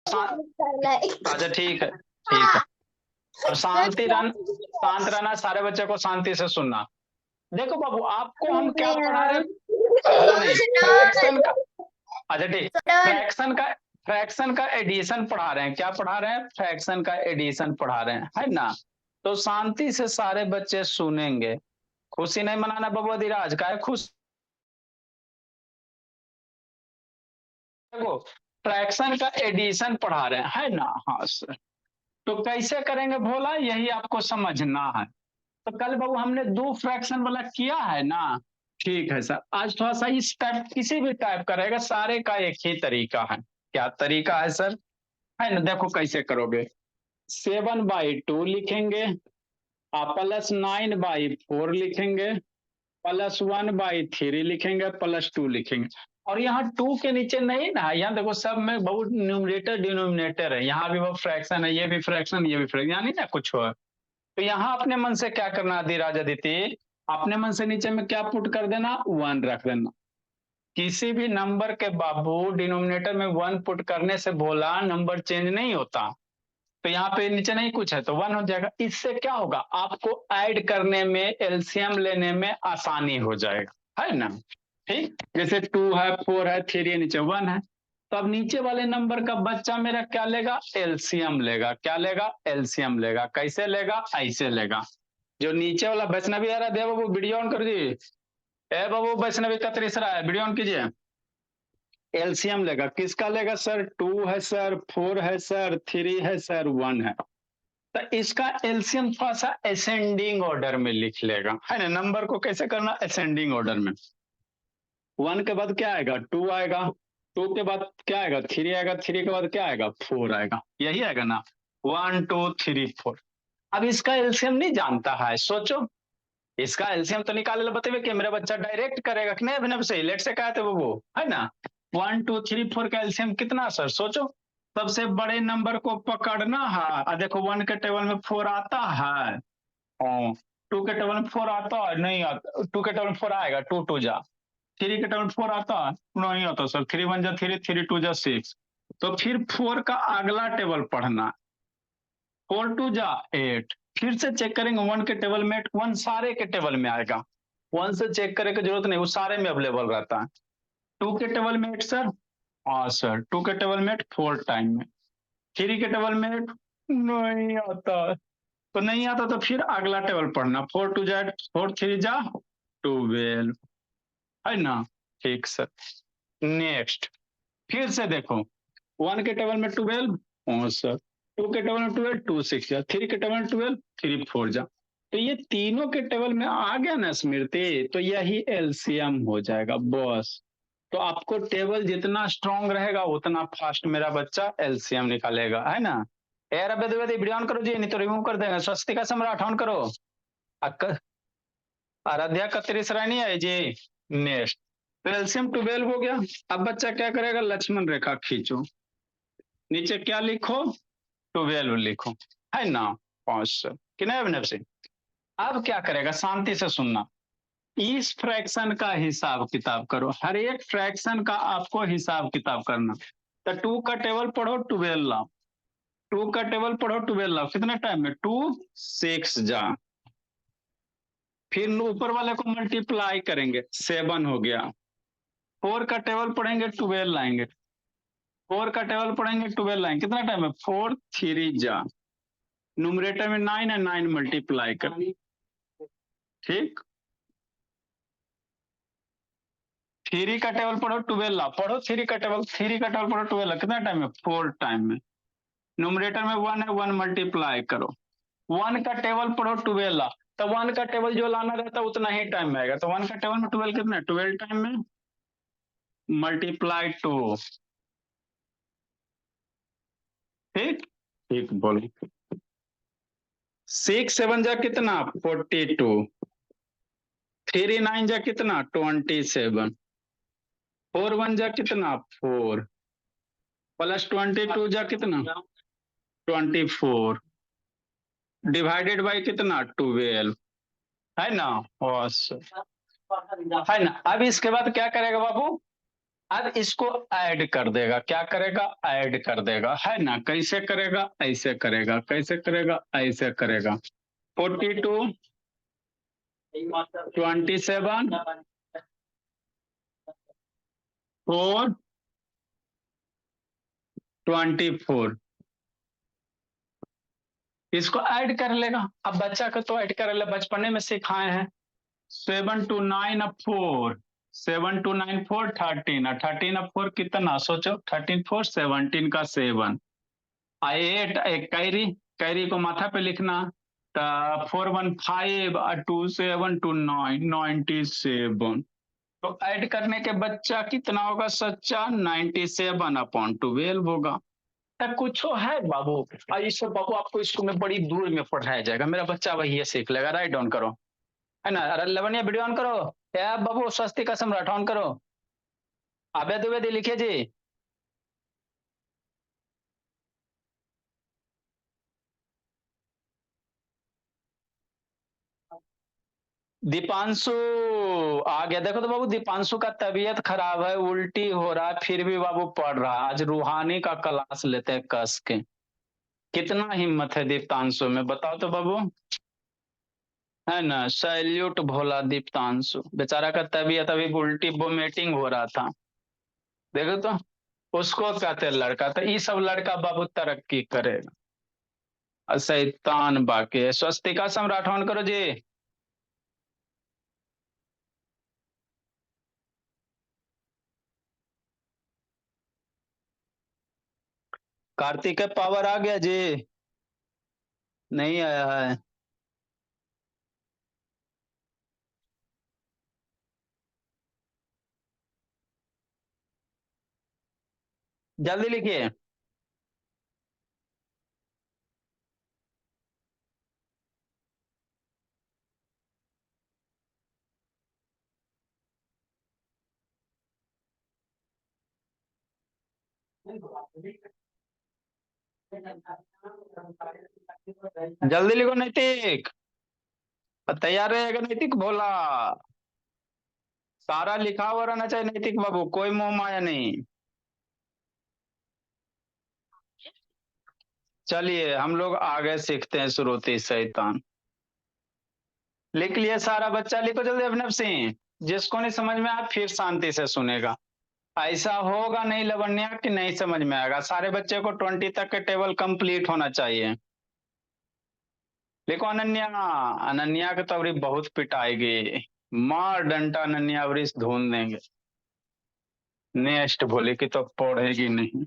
अच्छा ठीक है, ठीक है। अब शांत रहना, सारे बच्चे को शांति से सुनना। देखो बाबू, आपको हम क्या पढ़ा रहे, हल्ला नहीं, फ्रैक्शन का। अच्छा ठीक, फ्रैक्शन का, फ्रैक्शन का एडिशन पढ़ा रहे हैं। क्या पढ़ा रहे हैं? फ्रैक्शन का एडिशन पढ़ा रहे हैं, है ना? तो शांति से सारे बच्चे सुनेंगे। खुशी नहीं मनाना बाबू धीराज का है, खुश। देखो, फ्रैक्शन का एडिशन पढ़ा रहे हैं, है ना? हाँ सर। तो कैसे करेंगे भोला, यही आपको समझना है। तो कल बाबू हमने दो फ्रैक्शन वाला किया है ना? ठीक है सर, आज थोड़ा सा इस टाइप, किसी भी टाइप का रहेगा, सारे का एक ही तरीका है। क्या तरीका है सर? है ना, देखो कैसे करोगे। 7/2 लिखेंगे, आप +9/4 लिखेंगे, +1/3 लिखेंगे, +2 लिखेंगे। और यहाँ 2 के नीचे नहीं ना, यहाँ देखो सब में बहुत न्यूमरेटर डिनोमिनेटर है, यहाँ भी वो फ्रैक्शन है, ये भी फ्रैक्शन, ये भी फ्रैक्शन, यहाँ नहीं ना कुछ हो। तो यहाँ अपने मन से क्या करना धीराज अदिति, अपने मन से नीचे में क्या पुट कर देना, 1 रख देना। किसी भी नंबर के बाबू डिनोमिनेटर में 1 पुट करने से बोला नंबर चेंज नहीं होता। तो यहाँ पे नीचे नहीं कुछ है तो 1 हो जाएगा। इससे क्या होगा, आपको ऐड करने में, एलसीएम लेने में आसानी हो जाएगा, है ना? ठीक, जैसे 2 है, 4 है, 3 है, नीचे 1 है। तो अब नीचे वाले नंबर का बच्चा मेरा क्या लेगा, एलसीएम लेगा। क्या लेगा? एलसीएम लेगा। कैसे लेगा? ऐसे लेगा। जो नीचे वाला वैष्णवी आ रहा है, बाबू वीडियो ऑन कर दीजिए। ए बाबू वैष्णवी का तीसरा है, वीडियो ऑन कीजिए। एलसीएम लेगा, किसका लेगा सर? 2 है सर, 4 है सर, 3 है सर, 1 है। तो इसका एलसीएम थोड़ा सा असेंडिंग ऑर्डर में लिख लेगा, है ना? नंबर को कैसे करना, असेंडिंग ऑर्डर में। 1 के बाद क्या आएगा, 2 आएगा, 2 के बाद क्या आएगा, 3 आएगा, 3 के बाद क्या आएगा, 4 आएगा। यही आएगा ना, 1 2 3 4। अब इसका एलसीएम नहीं जानता है, सोचो। इसका एलसीएम तो निकाले बताइए कि मेरा बच्चा डायरेक्ट करेगा कि नहीं अभिनव से, लेट से कहा थे वो, है ना? 1 2 3 4 का एलसीएम कितना सर, सोचो। सबसे बड़े नंबर को पकड़ना है। देखो 1 के टेबल में 4 आता है, 2 के टेबल में 4 आता है, नहीं आता। 2 के टेबल में 4 आएगा, 2 2 जा। 3 के टेबल में 4 आता है, नहीं आता सर। 3 1 जा 3, 3 2 जा 6। तो फिर 4 का अगला टेबल पढ़ना, 4 2 जा 8। फिर से चेक करेंगे 1 के टेबल में 1 सारे के टेबल में आएगा, 1 से चेक करने की जरूरत नहीं, वो सारे में अवेलेबल रहता है। 2 के टेबल में 8 सर, हाँ सर। 2 के टेबल में 8 4 टाइम में। 3 के टेबल में 8 नहीं आता, तो नहीं आता तो फिर अगला टेबल पढ़ना, 4 2 जा 4 3 जा 12, है ना? ठीक सर। नेक्स्ट, फिर से देखो 1 के टेबल में 12, हाँ सर। 2 के टेबल में 12, 2 6 जा। 3 के टेबल में 12, 3 4 जा। तो ये तीनों के टेबल में आ गया ना स्मृति, तो यही एलसीएम हो जाएगा बस। तो आपको टेबल जितना स्ट्रांग रहेगा उतना फास्ट मेरा बच्चा एलसीएम निकालेगा, है ना? यार अब वीडियो ऑन करो जी, नहीं तो रिमूव कर देंगे। स्वस्तिका सम्राट ऑन करो। आराध्या का तीसरा नहीं है जी। नेक्स्ट, तो एलसीएम 12 हो गया। अब बच्चा क्या करेगा, लक्ष्मण रेखा खींचो, नीचे क्या लिखो, 12 लिखो, है ना? 500 कि नहीं अभिनव सिंह? अब क्या करेगा, शांति से सुनना। इस फ्रैक्शन का हिसाब किताब करो, हर एक फ्रैक्शन का आपको हिसाब किताब करना। तो 2 का टेबल पढ़ो, 12 लाओ। 2 का टेबल पढ़ो, 12 लाओ। कितने टाइम में, 2 6 जा। फिर ऊपर वाले को मल्टीप्लाई करेंगे, 7 हो गया। 4 का टेबल पढ़ेंगे, 12 लाएंगे। 4 का टेबल पढ़ेंगे, 12 लाएंगे। कितना टाइम है, 4 3 जा। न्यूमरेटर में 9 है, 9 मल्टीप्लाई कर। ठीक, 3 का टेबल पढ़ो, 12 ला। पढ़ो 3 का टेबल, 3 का टेबल पढ़ो, 12 ला। कितना टाइम है, 4 टाइम में। न्यूमरेटर में 1 है, 1 मल्टीप्लाई करो। 1 का टेबल पढ़ो, 12 ला। तो 1 का टेबल जो लाना रहता है उतना ही टाइम में आएगा। तो 1 का टेबल में 12 कितना है, 12 टाइम में मल्टीप्लाई 2। ठीक, ठीक बोलो। 6 7 जा कितना, 42। 3 9 जा कितना, 27। 4 1 जा कितना, 4। +22 जा कितना, 24। डिवाइडेड बाई कितना, 12, है ना? बस, है ना? अब इसके बाद क्या करेगा बाबू, अब इसको ऐड कर देगा, क्या करेगा, ऐड कर देगा, है ना। कैसे करेगा, ऐसे करेगा, कैसे करेगा, ऐसे करेगा। 42, 27, 4, 24, इसको ऐड कर लेगा। अब बच्चा को तो ऐड कर ले, बचपने में सिखाए हैं। 7 2 9 अब 4, 7 2 9 4 13, 13 अब 4 कितना सोचो, 13 4 17 का 7, 8 एक कैरी, कैरी को माथा पे लिखना, तो 4 1 5 2 7 2 9 97। तो ऐड करने के बच्चा कितना होगा सच्चा, 97/12 होगा। तब कुछ है बाबू, और ये सब बाबू आपको स्कूल में बड़ी दूर में पढ़ाया जाएगा, मेरा बच्चा वही सीख लेगा। राइट डाउन करो, है ना। लवण्य वीडियो ऑन करो, या बाबू स्वस्ति का सम्राट ऑन करो। आबे द्विवेदी लिखिए जी। दीपांशु आ गया, देखो तो बाबू दीपांशु का तबीयत खराब है, उल्टी हो रहा है, फिर भी बाबू पढ़ रहा है। आज रूहानी का क्लास लेते हैं कस के। कितना हिम्मत है दीप्तांशु में, बताओ तो बाबू, है ना। सैल्यूट भोला दीप्तांशु, बेचारा का तबीयत अभी उल्टी वोमिटिंग हो रहा था, देखो तो। उसको कहते हैं लड़का, तो ये सब लड़का बाबू तरक्की करेगा। और शैतान बाकी है। स्वस्तिका सम्राट ऑन करो जी। कार्तिक का पावर आ गया जी, नहीं आया है। जल्दी लिखिए। जल्दी लिखो नैतिक, तैयार रहेगा नैतिक भोला। सारा लिखा हुआ रहना चाहिए नैतिक बाबू, कोई मोह माया नहीं। चलिए हम लोग आगे सीखते हैं श्रुति शैतान। लिख लिया सारा बच्चा, लिखो जल्दी अभिनव सिंह। जिसको नहीं समझ में आया फिर शांति से सुनेगा। ऐसा होगा नहीं लवण्या कि नहीं समझ में आएगा, सारे बच्चे को 20 तक के टेबल कंप्लीट होना चाहिए। लिखो अनन्या, अनन्या के तो अभी बहुत पिटाएगी, मार डंटा अनन्या अवरी धून देंगे। नेक्स्ट बोले कि तो पढ़ेगी नहीं।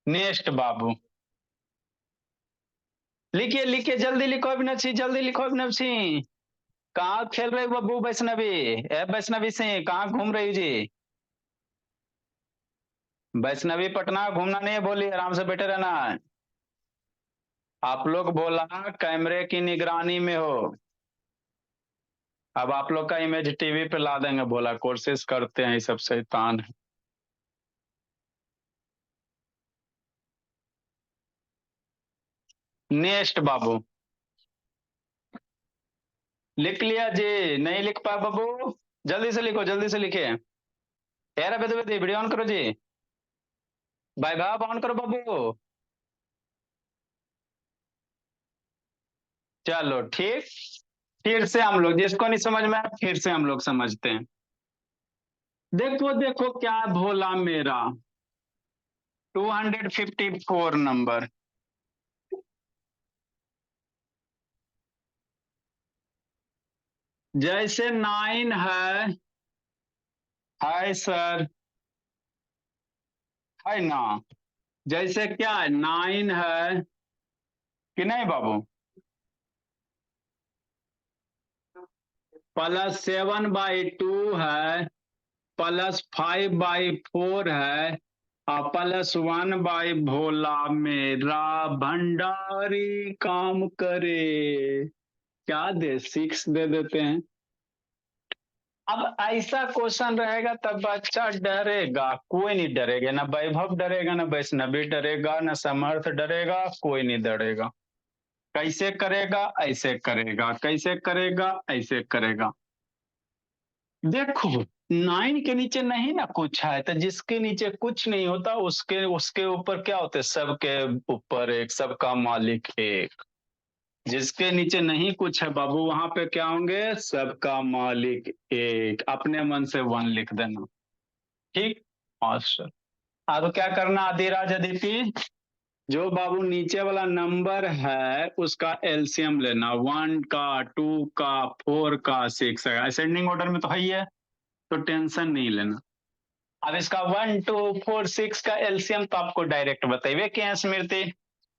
नेक्स्ट बाबू, लिखिए लिखिए जल्दी लिखो अभिनव सिंह, जल्दी लिखो अभिनव सिंह। कहाँ खेल रहे हो बब्बू वैष्णवी, ए वैष्णवी सिंह कहाँ घूम रही हो जी। वैष्णवी पटना घूमना नहीं है, बोली आराम से बैठे रहना है। आप लोग बोला कैमरे की निगरानी में हो। अब आप लोग का इमेज टीवी पे ला देंगे, बोला कोशिश करते हैं, ये सब शैतान है। नेक्स्ट बाबू, लिख लिया जी, नहीं लिख पाया बाबू, जल्दी से लिखो, जल्दी से लिखे। यार अबे तो वीडियो ऑन करो जी, भाई भाई ऑन करो बाबू। चलो ठीक, फिर से हम लोग, जिसको नहीं समझ में आया फिर से हम लोग समझते हैं। देखो देखो क्या भोला मेरा, 254 नंबर। जैसे 9 है, हाय सर, है ना। जैसे क्या है, 9 है कि नहीं बाबू, +7/2 है, +5/4 है, और +1 भोला मेरा भंडारी काम करे। क्या दे, 6 दे देते हैं। अब ऐसा क्वेश्चन रहेगा तब बच्चा डरेगा, कोई नहीं डरेगा, ना वैभव डरेगा, ना वैष्णवी डरेगा, ना समर्थ डरेगा, कोई नहीं डरेगा। कैसे करेगा, ऐसे करेगा, कैसे करेगा, ऐसे करेगा। देखो 9 के नीचे नहीं ना कुछ है, तो जिसके नीचे कुछ नहीं होता उसके उसके ऊपर क्या होते हैं, सबके ऊपर एक, सबका मालिक एक। जिसके नीचे नहीं कुछ है बाबू, वहां पे क्या होंगे, सबका मालिक एक। अपने मन से वन लिख देना। ठीक। मास्टर। अब क्या करना आदिराज अदिति, जो बाबू नीचे वाला नंबर है उसका एलसीएम लेना। 1 का, 2 का, 4 का, 6 का। असेंडिंग ऑर्डर में तो है ही है, तो टेंशन नहीं लेना। अब इसका 1 2 4 6 का एलसीएम तो आपको डायरेक्ट बताइए कि स्मृति,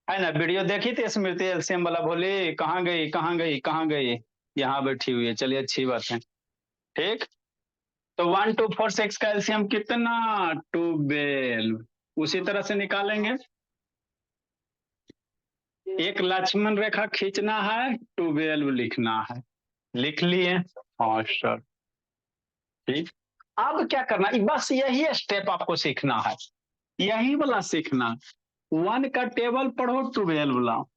है ना, वीडियो देखी थी स्मृति एलसीएम वाला, बोली कहाँ गई कहाँ गई कहाँ गई, यहाँ बैठी हुई है। चलिए अच्छी बात है। ठीक। तो 1 2 4 6 का एलसीएम कितना, 12। उसी तरह से निकालेंगे। एक लक्ष्मण रेखा खींचना है, 12 लिखना है। लिख लिए। हाँ सर। ठीक। अब क्या करना, बस यही स्टेप आपको सीखना है, यही वाला सीखना। 1 का टेबल पढ़ो, 12 लाओ।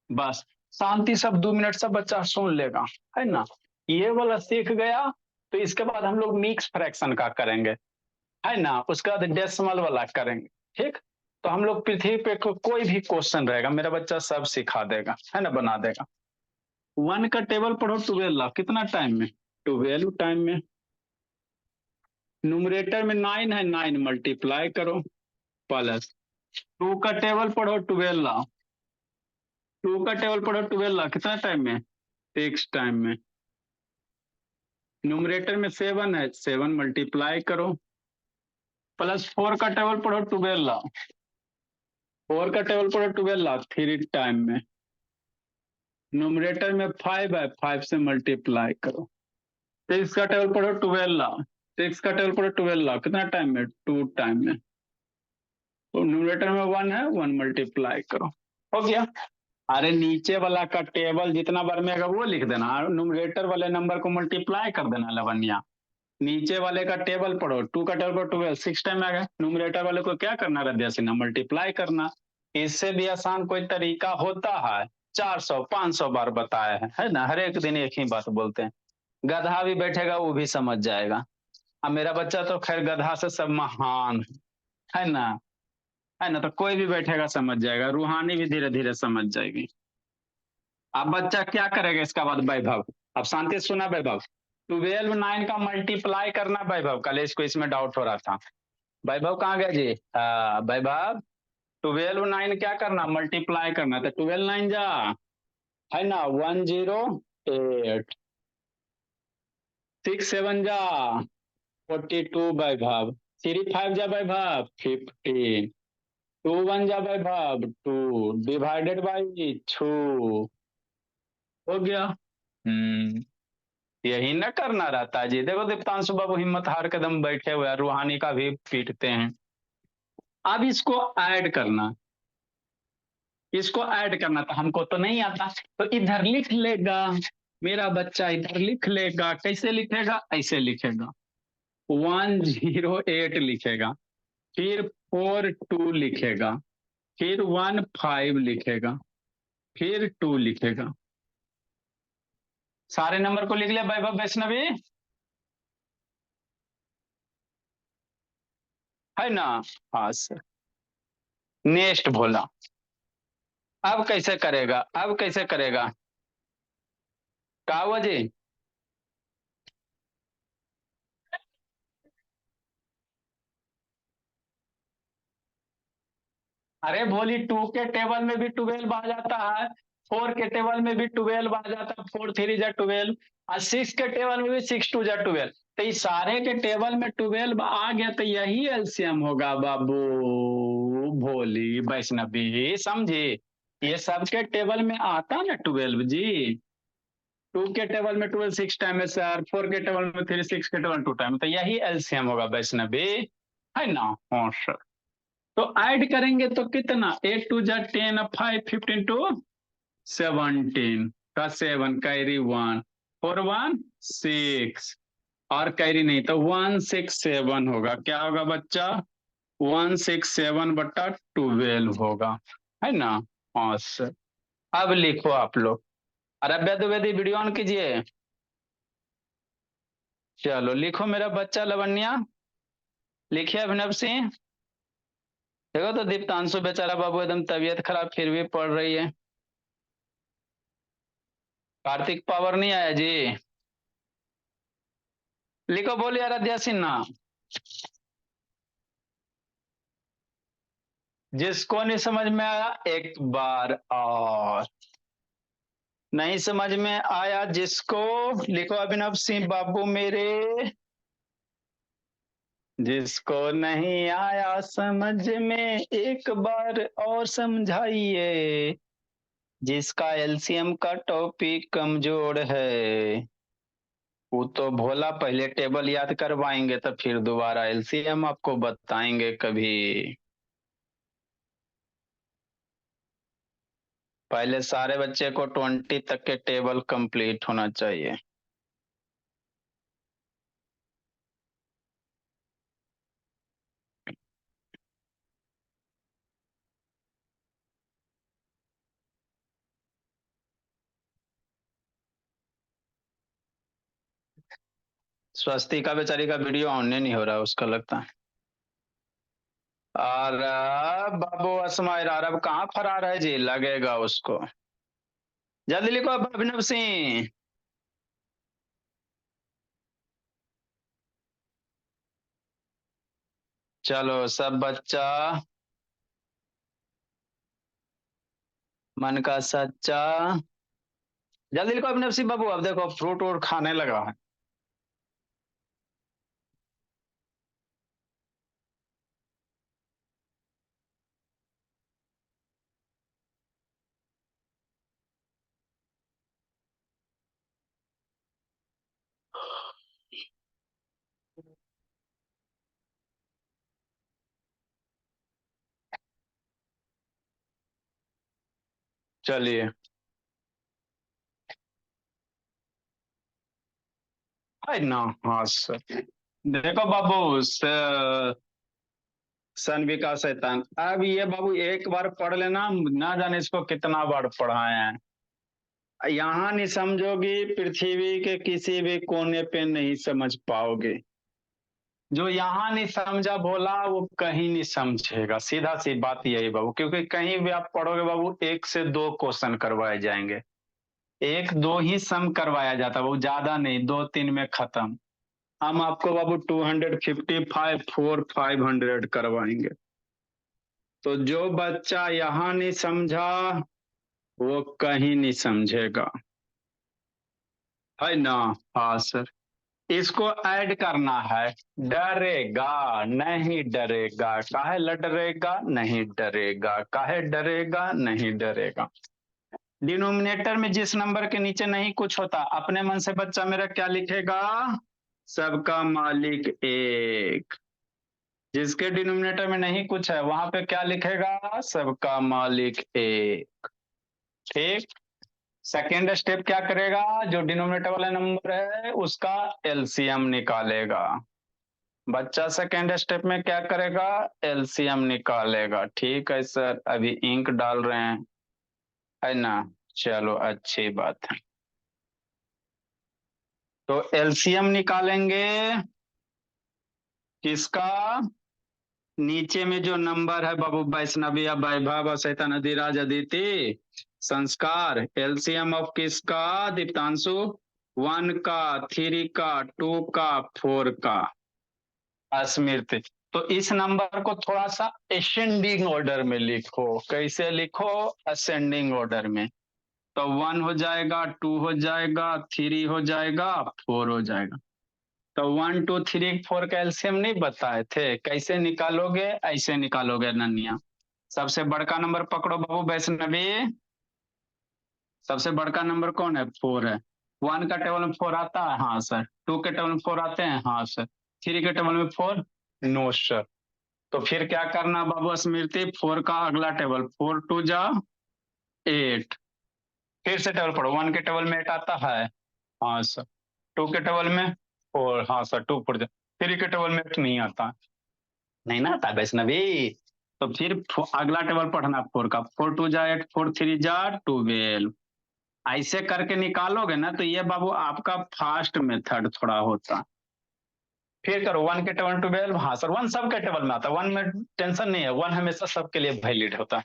बस शांति, सब 2 मिनट सब बच्चा सुन लेगा, है ना। ये वाला सीख गया, तो इसके बाद हम लोग मिक्स फ्रैक्शन का करेंगे, है ना। उसके बाद डेसिमल वाला करेंगे। ठीक। तो हम लोग पृथ्वी पे कोई भी क्वेश्चन रहेगा, मेरा बच्चा सब सिखा देगा, है ना, बना देगा। 1 का टेबल पढ़ो, 12 कितना टाइम में, 12 टाइम में। न्यूमरेटर में 9 है, 9 मल्टीप्लाई करो, प्लस 2 का टेबल पढ़ो, 12। 2 का टेबल पढ़ो, 12 कितना टाइम में, 6 टाइम में। न्यूमरेटर में 7 है, 7 मल्टीप्लाई करो, प्लस 4 का टेबल पढ़ो, 12। 4 का टेबल पढ़ो, 12 3 टाइम में। न्यूमरेटर में 5 है, 5 से मल्टीप्लाई करो। 6 का टेबल पढ़ो, 12। 6 का टेबल पढ़ो, 12 कितना टाइम में, 2 टाइम में। तो न्यूमरेटर में 1 है, 1 मल्टीप्लाई करो। हो गया। अरे नीचे वाला का टेबल जितना बार में आएगा वो लिख देना, न्यूमरेटर वाले नंबर को मल्टीप्लाई कर देना, लवन्या। नीचे वाले का टेबल पढ़ो, 2 का टेबल पढ़ो, 12 6 टाइम आ गया। न्यूमरेटर वाले को क्या करना, रद्या सिन्हा, मल्टीप्लाई करना। इससे भी आसान कोई तरीका होता है, 400 500 बार बताया है ना, हर एक दिन एक ही बात बोलते हैं। गधा भी बैठेगा वो भी समझ जाएगा। अब मेरा बच्चा तो खैर गधा से सब महान है ना, है ना, तो कोई भी बैठेगा समझ जाएगा, रूहानी भी धीरे धीरे समझ जाएगी। अब बच्चा क्या करेगा इसका बाद, वैभव। अब शांति से सुना वैभव, 12 9 का मल्टीप्लाई करना वैभव, कल इसको इसमें डाउट हो रहा था। वैभव कहाँ गया जी, वैभव, 12 9 क्या करना, मल्टीप्लाई करना। तो 12 9 जा, है ना, 108। 6 7 जा, 42 वैभव। 3 5 जा वैभव, 15। 2 1 जा वैभव, 2 डिवाइडेड बाई 2। हो गया। यही ना करना रहता है जी। देखो दीप्तांशु बाबू हिम्मत हार के दम बैठे हुए हैं, रूहानी का भी पीटते हैं। अब इसको ऐड करना, इसको ऐड करना तो हमको तो नहीं आता, तो इधर लिख लेगा मेरा बच्चा, इधर लिख लेगा। कैसे लिखेगा, ऐसे लिखेगा, 108 लिखेगा, फिर 42 लिखेगा, फिर 15 लिखेगा, फिर 2 लिखेगा। सारे नंबर को लिख लिया वैभव वैष्णवी, है ना। हाँ सर। नेक्स्ट बोला। अब कैसे करेगा, अब कैसे करेगा, क्या हुआ जी। अरे भोली, 2 के टेबल में भी 12 आ जाता है, 4 के टेबल में भी 12 आ जाता है, 4 3 जा 12, और 6 के टेबल में भी 6 2 जा 12। तो इस सारे के टेबल में 12 आ गया, तो यही एलसीएम होगा बाबू। भोली वैष्णवी समझे, ये सबके टेबल में आता ना 12 जी। 2 के टेबल में 12 6 टाइम में सर, 4 के टेबल में 3, 6 के टेबल 2 टाइम, तो यही एलसीएम होगा वैष्णवी, है ना। हाँ सर। तो ऐड करेंगे तो कितना, 8 2 जा 10, 5 15 टू 17 का 7 कैरी 1, 4 1 6, और कैरी नहीं तो 167 होगा। क्या होगा बच्चा, 167/12 होगा, है ना। हाँ सर। अब लिखो आप लोग, अरब्या द्विवेदी वीडियो ऑन कीजिए। चलो लिखो मेरा बच्चा लवण्या। लिखिए अभिनव सिंह। देखो तो दीप्तांशु बेचारा बाबू एकदम तबीयत खराब फिर भी पढ़ रही है। कार्तिक पावर नहीं आया जी। लिखो बोलिए आराध्या सिन्हा। जिसको नहीं समझ में आया एक बार और। नहीं समझ में आया जिसको, लिखो अभिनव सिंह बाबू मेरे। जिसको नहीं आया समझ में एक बार और समझाइए। जिसका एलसीएम का टॉपिक कमजोर है वो तो भोला पहले टेबल याद करवाएंगे तो फिर दोबारा एलसीएम आपको बताएंगे कभी। पहले सारे बच्चे को 20 तक के टेबल कंप्लीट होना चाहिए। स्वस्तिका बेचारी का वीडियो ऑन नहीं हो रहा उसका लगता है। और बाबू असमायर अरब कहाँ फरार है जी, लगेगा उसको। जल्दी लिखो अब अभिनव सिंह। चलो सब बच्चा मन का सच्चा। जल्दी लिखो अभिनव सिंह बाबू, अब देखो फ्रूट वूट खाने लगा है। चलिए। है ना। हाँ सर। देखो बाबू सन विकास शैतान, अब ये बाबू एक बार पढ़ लेना, ना जाने इसको कितना बार पढ़ाए हैं। यहाँ नहीं समझोगी पृथ्वी के किसी भी कोने पे नहीं समझ पाओगे। जो यहाँ नहीं समझा भोला वो कहीं नहीं समझेगा, सीधा सी बात यही बाबू, क्योंकि कहीं भी आप पढ़ोगे बाबू एक से दो क्वेश्चन करवाए जाएंगे। एक दो ही सम करवाया जाता है, वो ज्यादा नहीं, दो तीन में खत्म। हम आपको बाबू 255 फोर 500 करवाएंगे। तो जो बच्चा यहाँ नहीं समझा वो कहीं नहीं समझेगा। है ना। हाँ सर। इसको ऐड करना है। डरेगा नहीं डरेगा, काहे डरेगा नहीं डरेगा, काहे डरेगा नहीं डरेगा। डिनोमिनेटर में जिस नंबर के नीचे नहीं कुछ होता अपने मन से बच्चा मेरा क्या लिखेगा, सबका मालिक एक। जिसके डिनोमिनेटर में नहीं कुछ है वहां पे क्या लिखेगा, सबका मालिक एक। ठीक। सेकेंड स्टेप क्या करेगा, जो डिनोमिनेटर वाला नंबर है उसका एलसीएम निकालेगा। बच्चा सेकेंड स्टेप में क्या करेगा, एलसीएम निकालेगा। ठीक है सर, अभी इंक डाल रहे हैं। है ना। चलो अच्छी बात है। तो एलसीएम निकालेंगे किसका, नीचे में जो नंबर है बाबू, वैष्णविया वैभव सहिता नदीराज अदिति संस्कार, एलसीएम ऑफ किसका दीप्तांशु, 1 का, 3 का, 2 का, 4 का। स्मृति। तो इस नंबर को थोड़ा सा असेंडिंग ऑर्डर में लिखो। कैसे लिखो, असेंडिंग ऑर्डर में। तो 1 हो जाएगा, 2 हो जाएगा, 3 हो जाएगा, 4 हो जाएगा। तो 1 2 3 4 का एलसीएम नहीं बताए थे, कैसे निकालोगे, ऐसे निकालोगे नन्या। सबसे बड़का नंबर पकड़ो बाबू वैष्णवी। सबसे बड़का नंबर कौन है, 4 है। 1 का टेबल में 4 आता है, हाँ सर। 2 के टेबल में 4 आते हैं, हाँ सर। 3 के टेबल में 4, नो सर। तो फिर क्या करना बाबू स्मृति, 4 का अगला टेबल, 4 2 जा 8। फिर से टेबल पढ़ो, 1 के टेबल में 8 आता है, हाँ सर। 2 के टेबल में 4, हाँ सर, 2 4 जा। 3 के टेबल में 8 नहीं आता, नहीं ना आता वैष्णवी। तो फिर अगला टेबल पढ़ना 4 का, 4 2 जा 8, 4 3 जा 12। ऐसे करके निकालोगे ना तो ये बाबू आपका फास्ट मेथड थोड़ा होता। फिर करो 1 के टेबल 12, हाँ सर 1 सब के टेबल में आता है, 1 में टेंशन नहीं है, 1 हमेशा सबके लिए वैलिड होता है।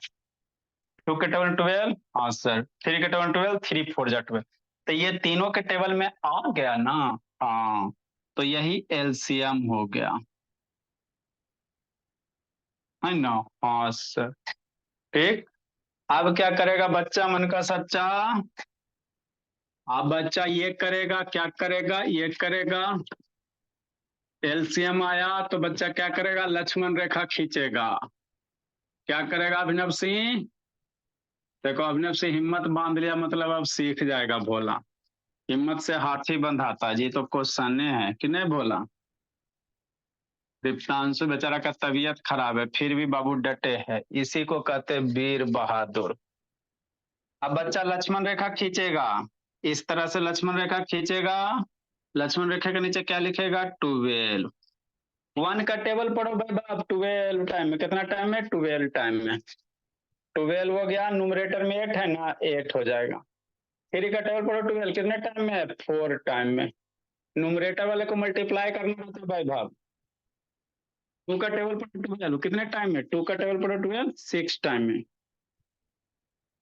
2 के टेबल 12, हाँ सर 3 के टेबल 12, 3 4 जा 12, तो ये तीनों के टेबल में आ गया ना, हाँ तो यही एलसीएम हो गया है ना, हाँ सर ठीक। अब क्या करेगा बच्चा मन का सच्चा, अब बच्चा ये करेगा, क्या करेगा, ये करेगा, एलसीएम आया तो बच्चा क्या करेगा, लक्ष्मण रेखा खींचेगा, क्या करेगा अभिनव सिंह, देखो अभिनव सिंह हिम्मत बांध लिया मतलब अब सीख जाएगा भोला, हिम्मत से हाथी बंधाता जी, तो क्वेश्चन है कि नहीं भोला। दीप्तांशु बेचारा का तबीयत खराब है फिर भी बाबू डटे है, इसी को कहते वीर बहादुर। अब बच्चा लक्ष्मण रेखा खींचेगा, इस तरह से लक्ष्मण रेखा खींचेगा, लक्ष्मण रेखा के नीचे क्या लिखेगा 12, 1 का टेबल पढ़ो भाई बाप, 12 टाइम में, कितना टाइम में 12 टाइम में, 12 हो गया, न्यूमरेटर में 8 है ना, 8 हो जाएगा। 3 का टेबल पढ़ो 12 कितने टाइम में, 4 टाइम में, न्यूमरेटर वाले को मल्टीप्लाई करना होता है भाई भाव। 2 का टेबल पढ़ो 12 कितने टाइम में, 2 का टेबल पढ़ो 12 6 टाइम में,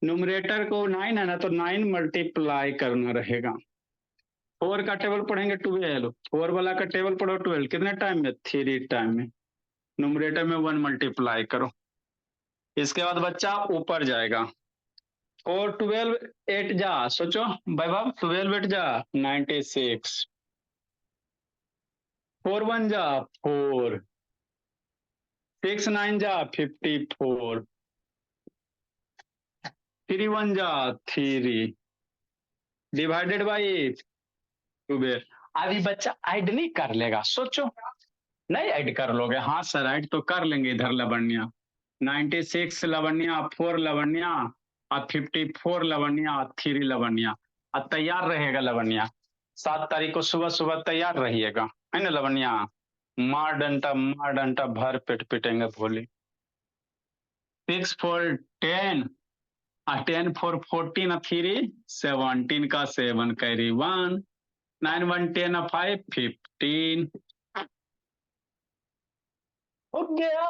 न्यूमरेटर को 9 है ना तो 9 मल्टीप्लाई करना रहेगा। 4 का टेबल पढ़ेंगे 12, 4 वाला का टेबल पढ़ो 12 कितने टाइम में, 3 टाइम में, न्यूमरेटर में 1 मल्टीप्लाई करो। इसके बाद बच्चा ऊपर जाएगा, 4 12 8 जा, सोचो वैभव 12 8 जा 96, 4 1 जा 4, 6 9 जा 54, 3 1 जा 3, डिवाइडेड बाई 12। अभी बच्चा ऐड नहीं कर लेगा, सोचो नहीं ऐड कर लोगे, हाँ सर ऐड तो कर लेंगे, इधर लवण्या 96 लवण्या, 4 लवण्या और 54 लवण्या और 3 लवण्या, और तैयार रहेगा लवण्या, 7 तारीख को सुबह सुबह तैयार रहिएगा है ना लवण्या, मार डंटा भर पेट पिटेंगे भोली। 6 4 10 और 10 4 14 और 3 17 का 7 कैरी 1, 9 1 10 और 5 15 हो गया।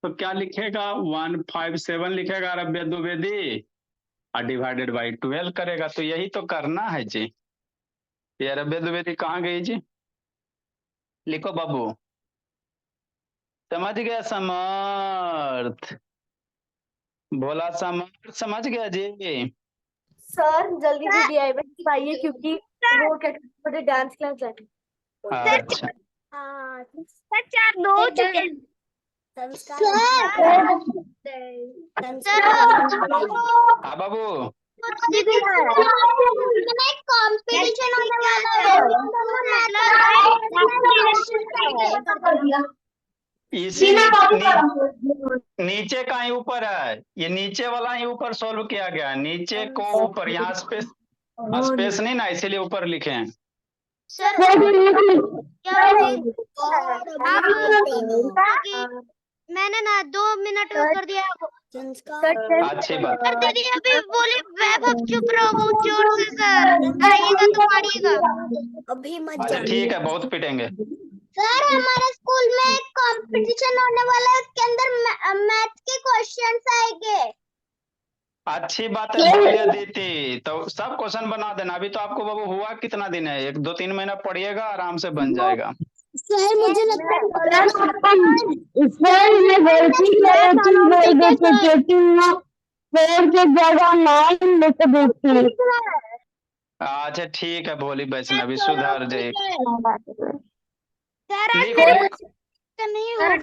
तो क्या लिखेगा 157 लिखेगा रब्बे द्विवेदी और डिवाइडेड बाई 12 करेगा, तो यही तो करना है जी। ये रब्बे द्विवेदी कहाँ गई जी, लिखो बाबू, समझ गया समर्थ, भोला समर्थ समझ गया जी। सर जल्दी से DIY आइए क्योंकि वो क्या मुझे डांस क्लास जाना। अच्छा सर 4 2 हो चुके हैं। हाँ बाबू कंपटीशन होने वाला है। इसी नीचे का ही ऊपर है, ये नीचे वाला ही ऊपर सोल्व किया गया, नीचे को ऊपर, यहाँ स्पेस नहीं ना इसीलिए ऊपर लिखे हैं। सर मैंने ना 2 मिनट कर दिया, अच्छी बात, सर दीदी अभी बोली वैभव चुप रहो बहुत जोर से, सर आइएगा तो मारिएगा अभी मत अच्छा ठीक है बहुत पिटेंगे। सर हमारे स्कूल में एक कंपटीशन होने वाला है, उसके अंदर मैथ के क्वेश्चंस आएंगे। अच्छी बात है बोलिए दीदी, तो सब क्वेश्चन बना देना, अभी तो आपको बाबू हुआ कितना दिन है, 1 2 3 महीना पढ़िएगा आराम से बन जाएगा। सर मुझे लगता है अच्छा ठीक है भोली वैष्णवी सुधार जाएगी, सर लिखो नहीं होगा।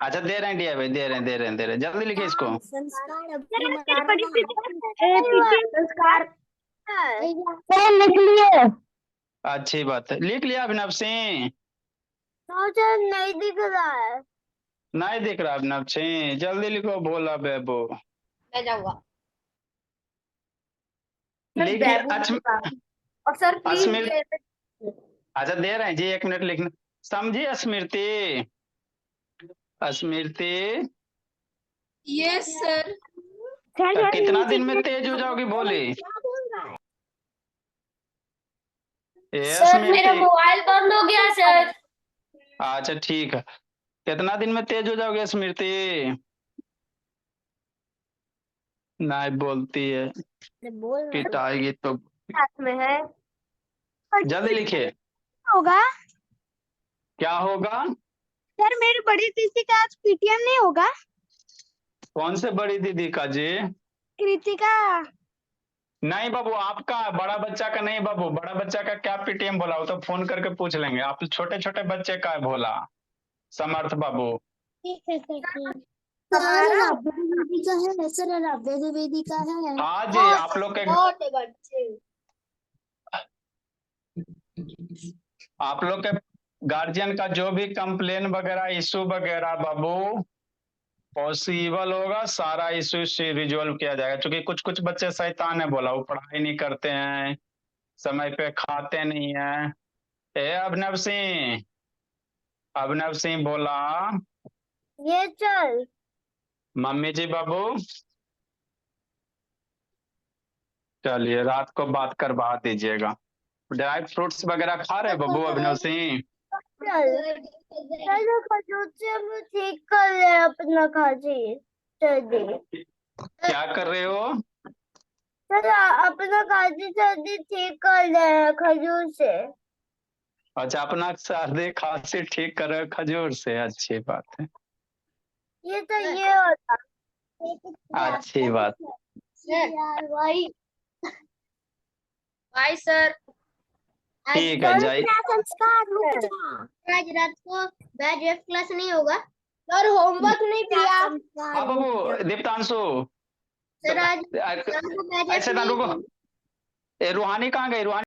अच्छा दे रहे हैं डिया भाई, दे रहे हैं जल्दी लिखिए इसको। लिख लिए, अच्छी बात है, लिख लिया अभिनव सिंह, नहीं दिख रहा है, नहीं दिख रहा अभिनव सिंह, जल्दी लिखो भोला बेबो, मैं जाऊंगा लिखिए। और सर प्लीज अच्छा दे रहे हैं जी, 1 मिनट लिखना, समझिए स्मृति, स्मृति यस सर। तो कितना दिन में तेज हो जाओगी भोली, सर मेरा स्मृति, मोबाइल बंद हो गया सर। अच्छा ठीक है। कितना दिन में तेज हो जाओगे स्मृति? नहीं बोलती है, बोल पिटाएगी तो। साथ में है। जल्दी लिखिए। होगा क्या होगा? सर, मेरी बड़ी दीदी का आज पीटीएम नहीं होगा? कौन से बड़ी दीदी का जी? कृतिका। नहीं बाबू, आपका बड़ा बच्चा का नहीं बाबू, बड़ा बच्चा का क्या पीटीएम बोला? वो तो फोन करके पूछ लेंगे। आप छोटे छोटे बच्चे का बोला समर्थ बाबू। ठीक है सर, ठीक। हमारा राधा द्विवेदी का है सर, राधा द्विवेदी का है। हाँ जी, आप लोग के गार्जियन का जो भी कंप्लेन वगैरह इशू वगैरह बाबू पॉसिबल होगा, सारा इशू से रिजोल्व किया जाएगा। क्योंकि कुछ कुछ बच्चे शैतान है बोला, वो पढ़ाई नहीं करते हैं, समय पे खाते नहीं है। ए अभिनव सिंह, अभिनव सिंह बोला ये चल। मम्मी जी बाबू चलिए रात को बात करवा दीजिएगा। ड्राई फ्रूट्स वगैरह खा रहे बाबू अभिनव सिंह? चल चल, खजूर से हम ठीक कर रहे हैं अपना खांसी सर्दी। क्या कर रहे हो? चल अपना खांसी सर्दी ठीक कर रहे हैं खजूर से। अच्छा, अपना सर्दी खांसी ठीक कर रहे हो खजूर से, अच्छी बात है, ये तो ये होता। अच्छी बात। यार भाई, बाय सर। ठीक है जाइए। संस्कार रुक जा। आज रात को बैच एफ क्लास नहीं होगा और होमवर्क नहीं दिया। हाँ बाबू दीप्तांशु, सर आज ऐसे ना रुको। रूहानी कहाँ गई? रूहानी